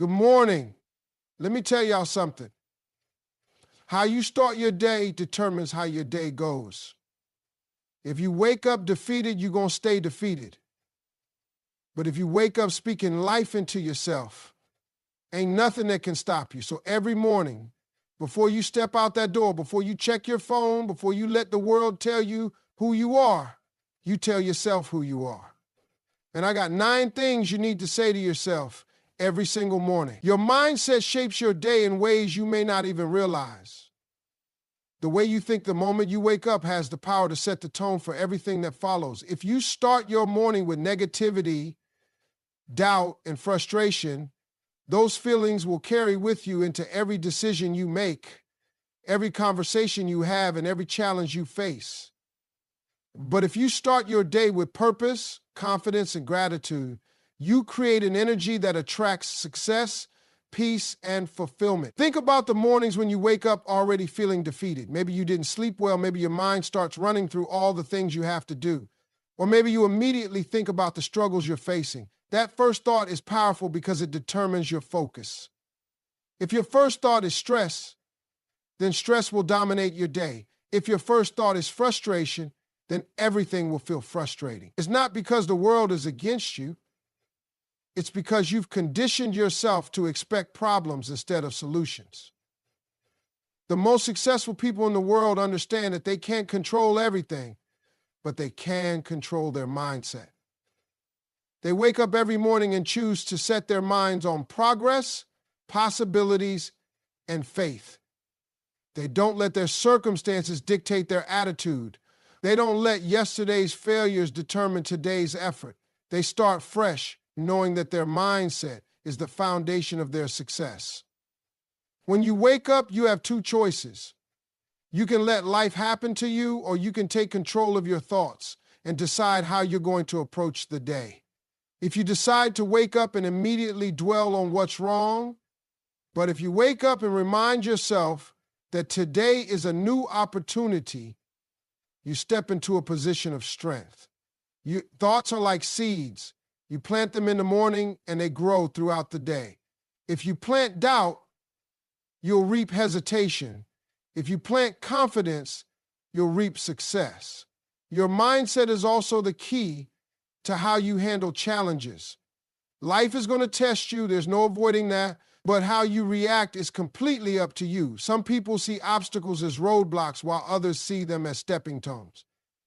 Good morning. Let me tell y'all something. How you start your day determines how your day goes. If you wake up defeated, you're going to stay defeated. But if you wake up speaking life into yourself, ain't nothing that can stop you. So every morning, before you step out that door, before you check your phone, before you let the world tell you who you are, you tell yourself who you are. And I got 9 things you need to say to yourself every single morning. Your mindset shapes your day in ways you may not even realize. The way you think the moment you wake up has the power to set the tone for everything that follows. If you start your morning with negativity, doubt, and frustration, those feelings will carry with you into every decision you make, every conversation you have, and every challenge you face. But if you start your day with purpose, confidence, and gratitude, you create an energy that attracts success, peace, and fulfillment. Think about the mornings when you wake up already feeling defeated. Maybe you didn't sleep well. Maybe your mind starts running through all the things you have to do. Or maybe you immediately think about the struggles you're facing. That first thought is powerful because it determines your focus. If your first thought is stress, then stress will dominate your day. If your first thought is frustration, then everything will feel frustrating. It's not because the world is against you. It's because you've conditioned yourself to expect problems instead of solutions. The most successful people in the world understand that they can't control everything, but they can control their mindset. They wake up every morning and choose to set their minds on progress, possibilities, and faith. They don't let their circumstances dictate their attitude. They don't let yesterday's failures determine today's effort. They start fresh, knowing that their mindset is the foundation of their success. When you wake up, you have 2 choices. You can let life happen to you, or you can take control of your thoughts and decide how you're going to approach the day. If you decide to wake up and immediately dwell on what's wrong, but if you wake up and remind yourself that today is a new opportunity, you step into a position of strength. Your thoughts are like seeds. You plant them in the morning and they grow throughout the day. If you plant doubt, you'll reap hesitation. If you plant confidence, you'll reap success. Your mindset is also the key to how you handle challenges. Life is going to test you, there's no avoiding that, but how you react is completely up to you. Some people see obstacles as roadblocks while others see them as stepping stones.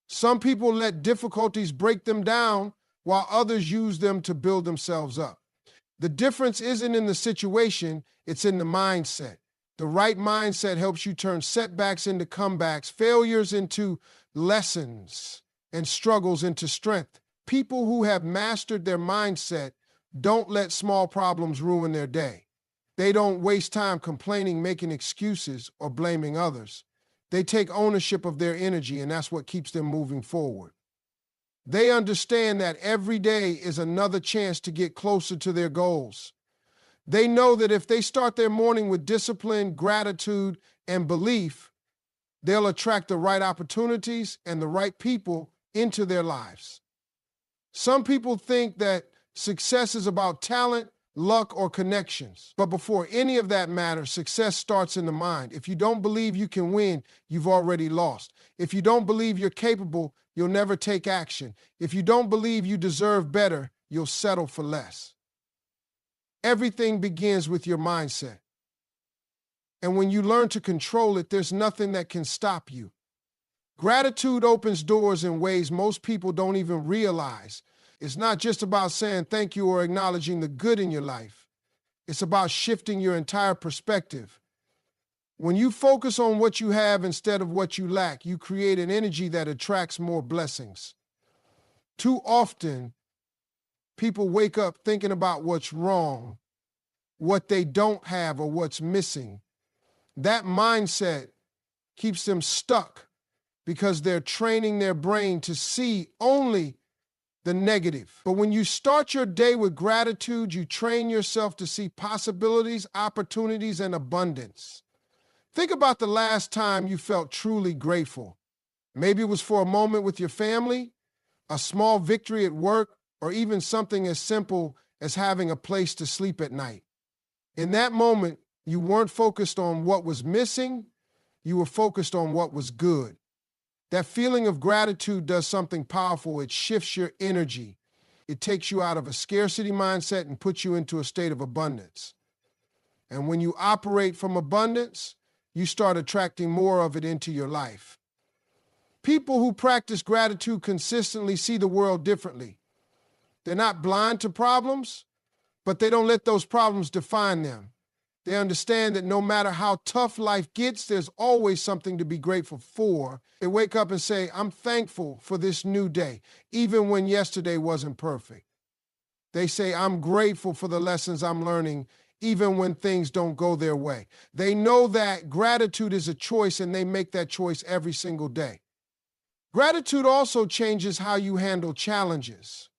Some people let difficulties break them down while others use them to build themselves up. The difference isn't in the situation, it's in the mindset. The right mindset helps you turn setbacks into comebacks, failures into lessons, and struggles into strength. People who have mastered their mindset don't let small problems ruin their day. They don't waste time complaining, making excuses, or blaming others. They take ownership of their energy, and that's what keeps them moving forward. They understand that every day is another chance to get closer to their goals. They know that if they start their morning with discipline, gratitude, and belief, they'll attract the right opportunities and the right people into their lives. Some people think that success is about talent, luck, or connections. But before any of that matters, success starts in the mind. If you don't believe you can win, you've already lost. If you don't believe you're capable, you'll never take action. If you don't believe you deserve better, you'll settle for less. Everything begins with your mindset. And when you learn to control it, there's nothing that can stop you. Gratitude opens doors in ways most people don't even realize. It's not just about saying thank you or acknowledging the good in your life. It's about shifting your entire perspective. When you focus on what you have instead of what you lack, you create an energy that attracts more blessings. Too often, people wake up thinking about what's wrong, what they don't have, or what's missing. That mindset keeps them stuck because they're training their brain to see only the negative. But when you start your day with gratitude, you train yourself to see possibilities, opportunities, and abundance. Think about the last time you felt truly grateful. Maybe it was for a moment with your family, a small victory at work, or even something as simple as having a place to sleep at night. In that moment, you weren't focused on what was missing, you were focused on what was good. That feeling of gratitude does something powerful. It shifts your energy. It takes you out of a scarcity mindset and puts you into a state of abundance. And when you operate from abundance, you start attracting more of it into your life. People who practice gratitude consistently see the world differently. They're not blind to problems, but they don't let those problems define them. They understand that no matter how tough life gets, there's always something to be grateful for. They wake up and say, I'm thankful for this new day, even when yesterday wasn't perfect. They say, I'm grateful for the lessons I'm learning, even when things don't go their way. They know that gratitude is a choice, and they make that choice every single day. Gratitude also changes how you handle challenges.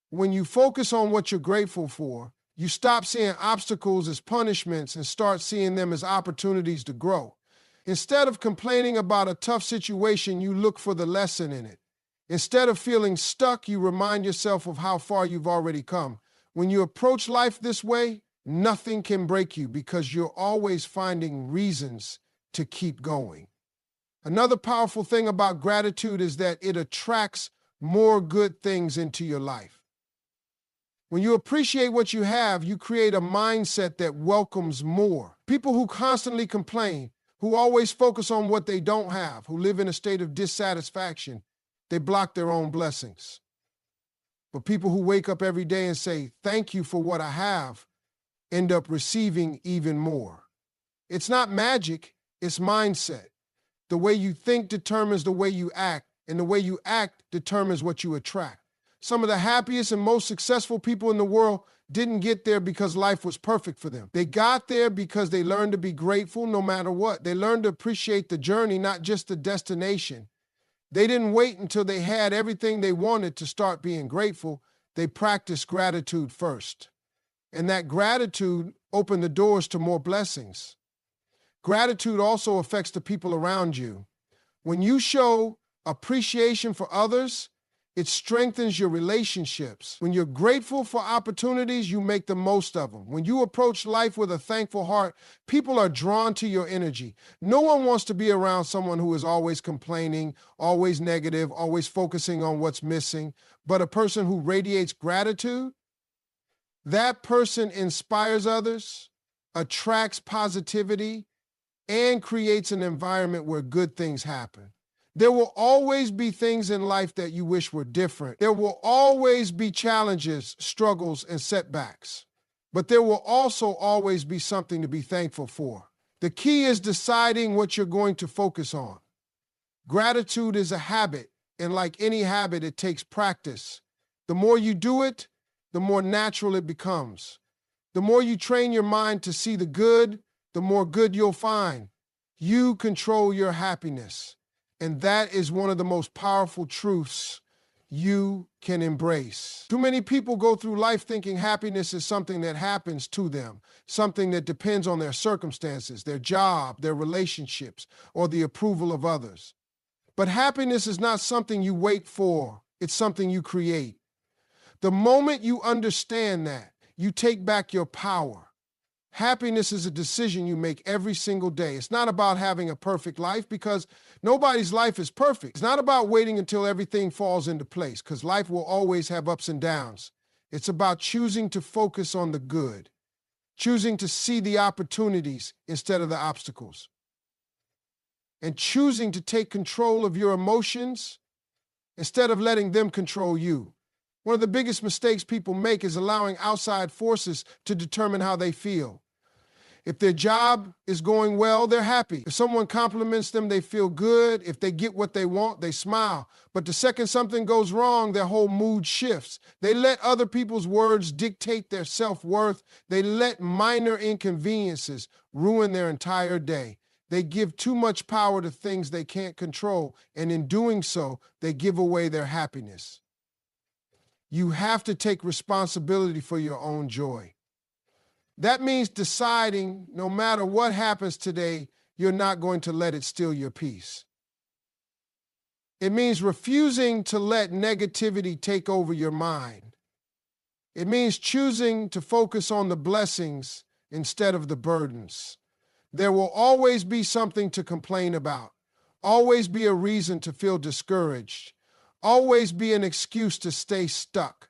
When you focus on what you're grateful for, you stop seeing obstacles as punishments and start seeing them as opportunities to grow. Instead of complaining about a tough situation, you look for the lesson in it. Instead of feeling stuck, you remind yourself of how far you've already come. When you approach life this way, nothing can break you because you're always finding reasons to keep going. Another powerful thing about gratitude is that it attracts more good things into your life. When you appreciate what you have, you create a mindset that welcomes more. People who constantly complain, who always focus on what they don't have, who live in a state of dissatisfaction, they block their own blessings. But people who wake up every day and say, thank you for what I have, end up receiving even more. It's not magic, it's mindset. The way you think determines the way you act, and the way you act determines what you attract. Some of the happiest and most successful people in the world didn't get there because life was perfect for them. They got there because they learned to be grateful no matter what. They learned to appreciate the journey, not just the destination. They didn't wait until they had everything they wanted to start being grateful. They practiced gratitude first. And that gratitude opened the doors to more blessings. Gratitude also affects the people around you. When you show appreciation for others, it strengthens your relationships. When you're grateful for opportunities, you make the most of them. When you approach life with a thankful heart, people are drawn to your energy. No one wants to be around someone who is always complaining, always negative, always focusing on what's missing. But a person who radiates gratitude, that person inspires others, attracts positivity, and creates an environment where good things happen. There will always be things in life that you wish were different. There will always be challenges, struggles, and setbacks. But there will also always be something to be thankful for. The key is deciding what you're going to focus on. Gratitude is a habit, and like any habit, it takes practice. The more you do it, the more natural it becomes. The more you train your mind to see the good, the more good you'll find. You control your happiness. And that is one of the most powerful truths you can embrace. Too many people go through life thinking happiness is something that happens to them, something that depends on their circumstances, their job, their relationships, or the approval of others. But happiness is not something you wait for. It's something you create. The moment you understand that, you take back your power. Happiness is a decision you make every single day. It's not about having a perfect life because nobody's life is perfect. It's not about waiting until everything falls into place because life will always have ups and downs. It's about choosing to focus on the good, choosing to see the opportunities instead of the obstacles, and choosing to take control of your emotions instead of letting them control you. One of the biggest mistakes people make is allowing outside forces to determine how they feel. If their job is going well, they're happy. If someone compliments them, they feel good. If they get what they want, they smile. But the second something goes wrong, their whole mood shifts. They let other people's words dictate their self-worth. They let minor inconveniences ruin their entire day. They give too much power to things they can't control, and in doing so, they give away their happiness. You have to take responsibility for your own joy. That means deciding no matter what happens today, you're not going to let it steal your peace. It means refusing to let negativity take over your mind. It means choosing to focus on the blessings instead of the burdens. There will always be something to complain about, always be a reason to feel discouraged, always be an excuse to stay stuck.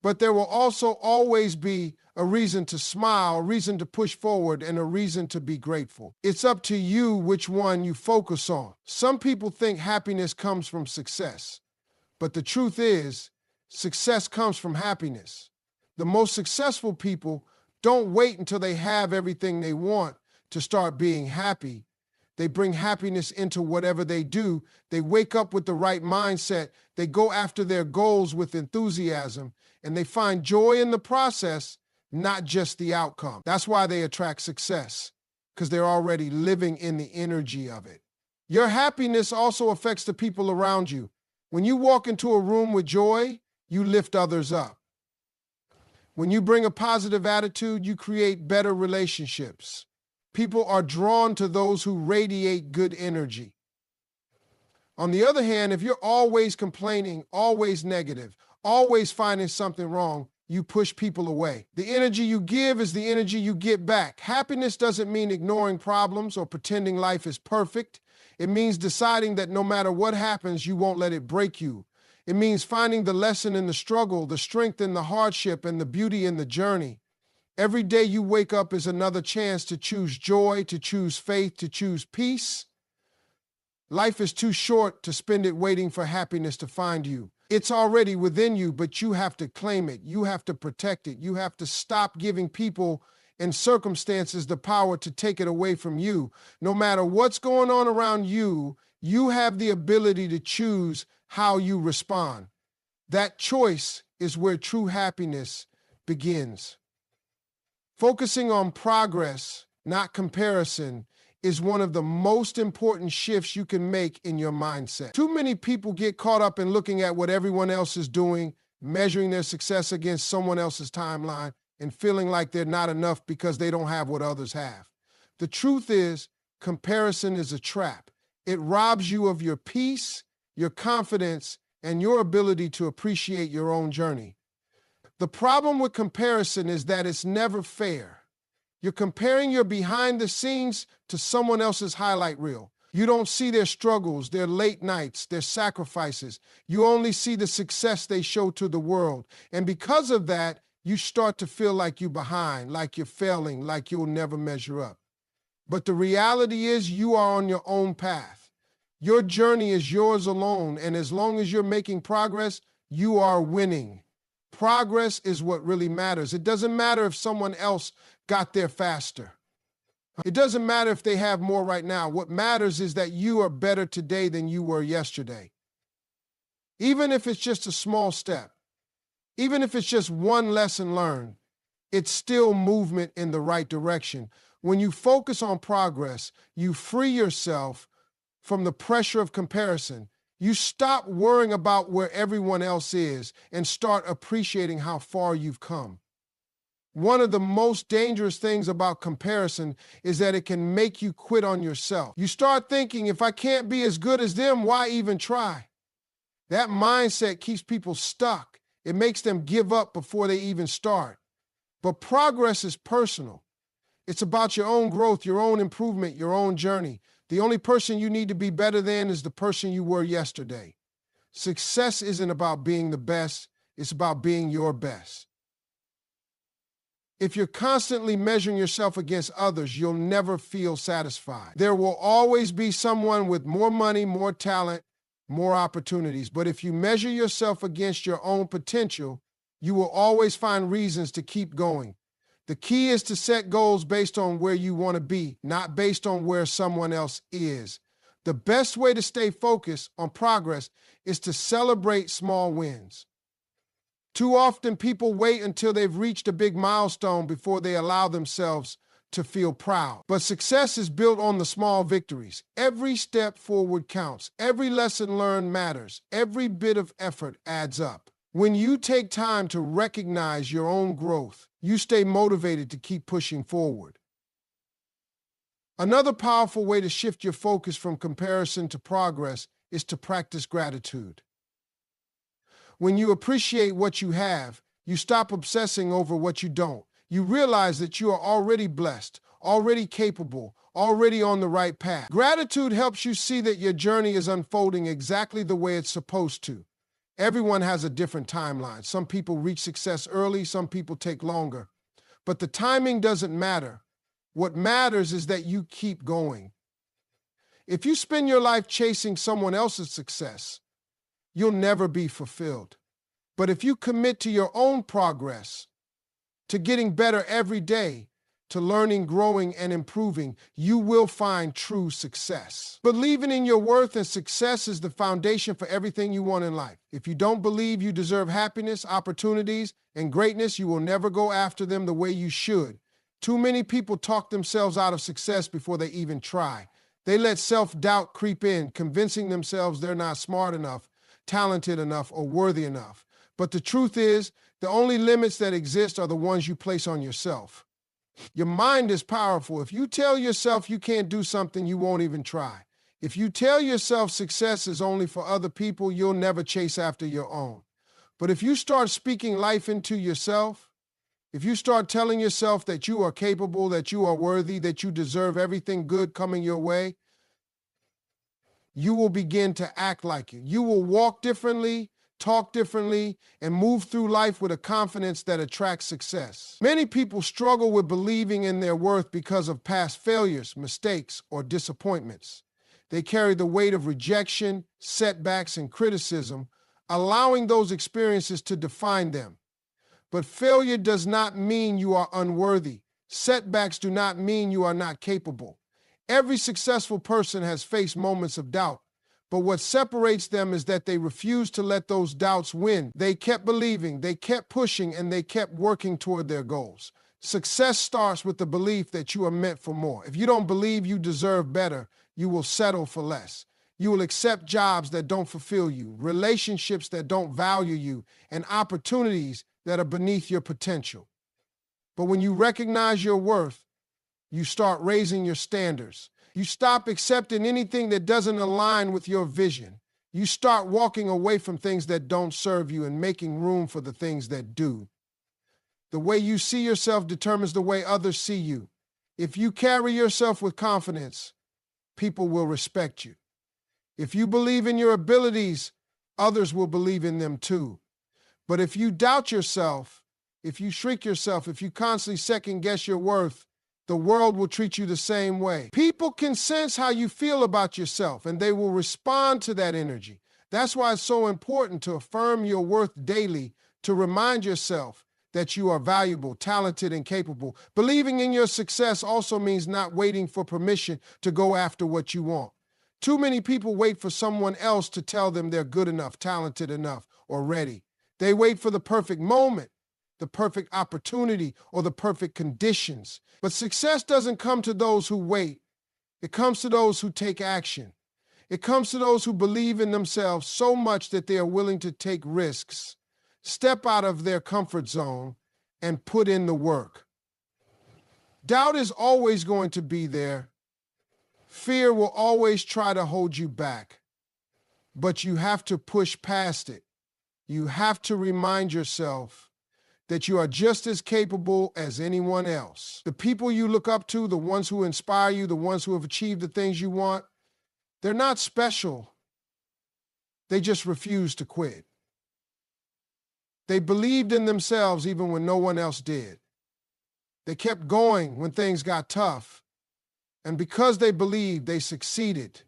But there will also always be a reason to smile, a reason to push forward, and a reason to be grateful. It's up to you which one you focus on. Some people think happiness comes from success, but the truth is, success comes from happiness. The most successful people don't wait until they have everything they want to start being happy. They bring happiness into whatever they do. They wake up with the right mindset. They go after their goals with enthusiasm, and they find joy in the process, not just the outcome. That's why they attract success, because they're already living in the energy of it. Your happiness also affects the people around you. When you walk into a room with joy, you lift others up. When you bring a positive attitude, you create better relationships. People are drawn to those who radiate good energy. On the other hand, if you're always complaining, always negative, always finding something wrong, you push people away. The energy you give is the energy you get back. Happiness doesn't mean ignoring problems or pretending life is perfect. It means deciding that no matter what happens, you won't let it break you. It means finding the lesson in the struggle, the strength in the hardship, and the beauty in the journey. Every day you wake up is another chance to choose joy, to choose faith, to choose peace. Life is too short to spend it waiting for happiness to find you. It's already within you, but you have to claim it. You have to protect it. You have to stop giving people and circumstances the power to take it away from you. No matter what's going on around you, you have the ability to choose how you respond. That choice is where true happiness begins. Focusing on progress, not comparison, is one of the most important shifts you can make in your mindset. Too many people get caught up in looking at what everyone else is doing, measuring their success against someone else's timeline, and feeling like they're not enough because they don't have what others have. The truth is, comparison is a trap. It robs you of your peace, your confidence, and your ability to appreciate your own journey. The problem with comparison is that it's never fair. You're comparing your behind the scenes to someone else's highlight reel. You don't see their struggles, their late nights, their sacrifices. You only see the success they show to the world. And because of that, you start to feel like you're behind, like you're failing, like you'll never measure up. But the reality is you are on your own path. Your journey is yours alone, and as long as you're making progress, you are winning. Progress is what really matters. It doesn't matter if someone else got there faster. It doesn't matter if they have more right now. What matters is that you are better today than you were yesterday. Even if it's just a small step, even if it's just one lesson learned, it's still movement in the right direction. When you focus on progress, you free yourself from the pressure of comparison. You stop worrying about where everyone else is and start appreciating how far you've come. One of the most dangerous things about comparison is that it can make you quit on yourself. You start thinking, if I can't be as good as them, why even try? That mindset keeps people stuck. It makes them give up before they even start. But progress is personal. It's about your own growth, your own improvement, your own journey. The only person you need to be better than is the person you were yesterday. Success isn't about being the best, it's about being your best. If you're constantly measuring yourself against others, you'll never feel satisfied. There will always be someone with more money, more talent, more opportunities. But if you measure yourself against your own potential, you will always find reasons to keep going. The key is to set goals based on where you want to be, not based on where someone else is. The best way to stay focused on progress is to celebrate small wins. Too often, people wait until they've reached a big milestone before they allow themselves to feel proud. But success is built on the small victories. Every step forward counts. Every lesson learned matters. Every bit of effort adds up. When you take time to recognize your own growth, you stay motivated to keep pushing forward. Another powerful way to shift your focus from comparison to progress is to practice gratitude. When you appreciate what you have, You stop obsessing over what you don't. You realize that you are already blessed, already capable, already on the right path. Gratitude helps you see that your journey is unfolding exactly the way it's supposed to. Everyone has a different timeline. Some people reach success early, some people take longer. But the timing doesn't matter. What matters is that you keep going. If you spend your life chasing someone else's success, you'll never be fulfilled. But if you commit to your own progress, to getting better every day, to learning, growing, and improving, you will find true success. Believing in your worth and success is the foundation for everything you want in life. If you don't believe you deserve happiness, opportunities, and greatness, you will never go after them the way you should. Too many people talk themselves out of success before they even try. They let self-doubt creep in, convincing themselves they're not smart enough, talented enough, or worthy enough. But the truth is, the only limits that exist are the ones you place on yourself. Your mind is powerful. If you tell yourself you can't do something, you won't even try. If you tell yourself success is only for other people, you'll never chase after your own. But if you start speaking life into yourself, if you start telling yourself that you are capable, that you are worthy, that you deserve everything good coming your way, you will begin to act like it. You will walk differently, talk differently, and move through life with a confidence that attracts success. Many people struggle with believing in their worth because of past failures, mistakes, or disappointments. They carry the weight of rejection, setbacks, and criticism, allowing those experiences to define them. But failure does not mean you are unworthy. Setbacks do not mean you are not capable. Every successful person has faced moments of doubt, but what separates them is that they refused to let those doubts win. They kept believing, they kept pushing, and they kept working toward their goals. Success starts with the belief that you are meant for more. If you don't believe you deserve better, you will settle for less. You will accept jobs that don't fulfill you, relationships that don't value you, and opportunities that are beneath your potential. But when you recognize your worth, you start raising your standards. You stop accepting anything that doesn't align with your vision. You start walking away from things that don't serve you and making room for the things that do. The way you see yourself determines the way others see you. If you carry yourself with confidence, people will respect you. If you believe in your abilities, others will believe in them too. But if you doubt yourself, if you shrink yourself, if you constantly second-guess your worth, the world will treat you the same way. People can sense how you feel about yourself, and they will respond to that energy. That's why it's so important to affirm your worth daily, to remind yourself that you are valuable, talented, and capable. Believing in your success also means not waiting for permission to go after what you want. Too many people wait for someone else to tell them they're good enough, talented enough, or ready. They wait for the perfect moment, the perfect opportunity, or the perfect conditions. But success doesn't come to those who wait. It comes to those who take action. It comes to those who believe in themselves so much that they are willing to take risks, step out of their comfort zone, and put in the work. Doubt is always going to be there. Fear will always try to hold you back. But you have to push past it. You have to remind yourself that you are just as capable as anyone else. The people you look up to, the ones who inspire you, the ones who have achieved the things you want, they're not special. They just refuse to quit. They believed in themselves even when no one else did. They kept going when things got tough. And because they believed, they succeeded.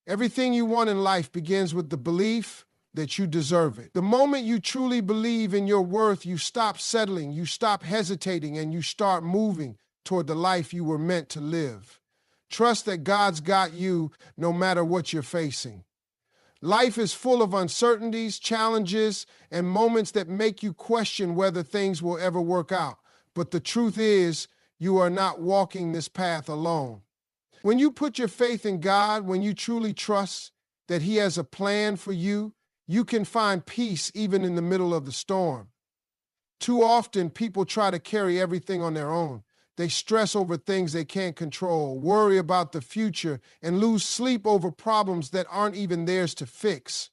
Everything you want in life begins with the belief that you deserve it. The moment you truly believe in your worth, you stop settling, you stop hesitating, and you start moving toward the life you were meant to live. Trust that God's got you no matter what you're facing. Life is full of uncertainties, challenges, and moments that make you question whether things will ever work out. But the truth is, you are not walking this path alone. When you put your faith in God, when you truly trust that He has a plan for you, you can find peace even in the middle of the storm. Too often, people try to carry everything on their own. They stress over things they can't control, worry about the future, and lose sleep over problems that aren't even theirs to fix.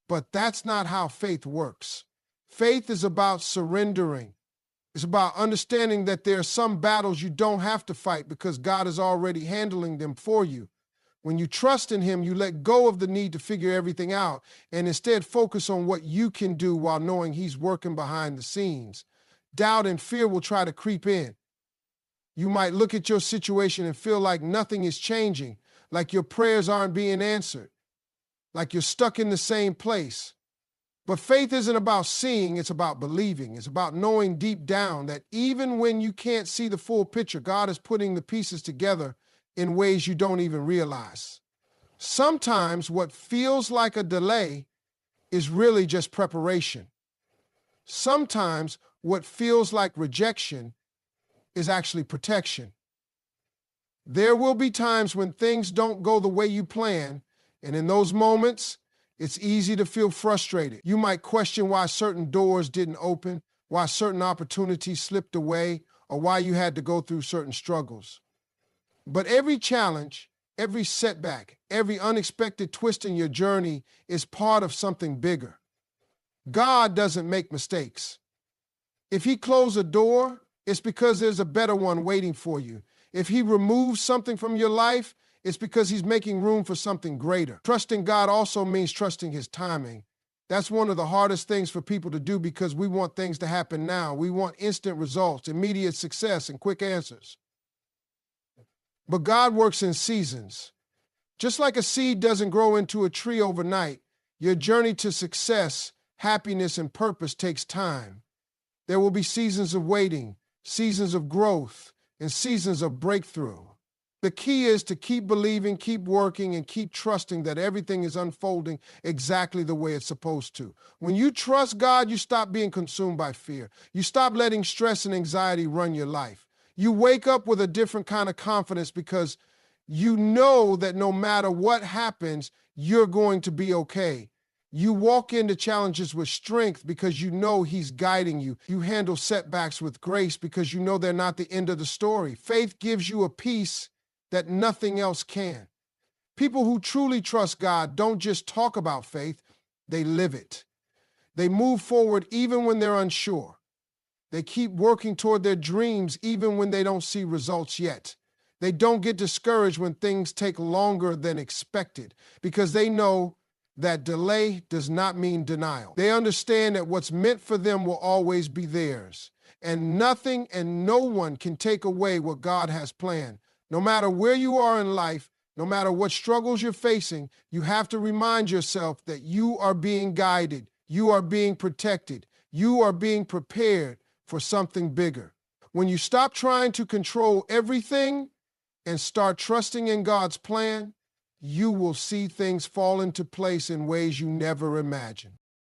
But that's not how faith works. Faith is about surrendering. It's about understanding that there are some battles you don't have to fight because God is already handling them for you. When you trust in him, you let go of the need to figure everything out and instead focus on what you can do while knowing he's working behind the scenes. Doubt and fear will try to creep in. You might look at your situation and feel like nothing is changing, like your prayers aren't being answered, like you're stuck in the same place. But faith isn't about seeing, it's about believing. It's about knowing deep down that even when you can't see the full picture, God is putting the pieces together in ways you don't even realize. Sometimes what feels like a delay is really just preparation. Sometimes what feels like rejection is actually protection. There will be times when things don't go the way you plan, and in those moments, it's easy to feel frustrated. You might question why certain doors didn't open, why certain opportunities slipped away, or why you had to go through certain struggles. But every challenge, every setback, every unexpected twist in your journey is part of something bigger. God doesn't make mistakes. If he closed a door, it's because there's a better one waiting for you. If he removes something from your life, it's because he's making room for something greater. Trusting God also means trusting his timing. That's one of the hardest things for people to do because we want things to happen now. We want instant results, immediate success, and quick answers. But God works in seasons. Just like a seed doesn't grow into a tree overnight, your journey to success, happiness, and purpose takes time. There will be seasons of waiting, seasons of growth, and seasons of breakthrough. The key is to keep believing, keep working, and keep trusting that everything is unfolding exactly the way it's supposed to. When you trust God, you stop being consumed by fear. You stop letting stress and anxiety run your life. You wake up with a different kind of confidence because you know that no matter what happens, you're going to be okay. You walk into challenges with strength because you know he's guiding you. You handle setbacks with grace because you know they're not the end of the story. Faith gives you a peace that nothing else can. People who truly trust God don't just talk about faith, they live it. They move forward even when they're unsure. They keep working toward their dreams even when they don't see results yet. They don't get discouraged when things take longer than expected because they know that delay does not mean denial. They understand that what's meant for them will always be theirs, and nothing and no one can take away what God has planned. No matter where you are in life, no matter what struggles you're facing, you have to remind yourself that you are being guided, you are being protected, you are being prepared for something bigger. When you stop trying to control everything and start trusting in God's plan, you will see things fall into place in ways you never imagined.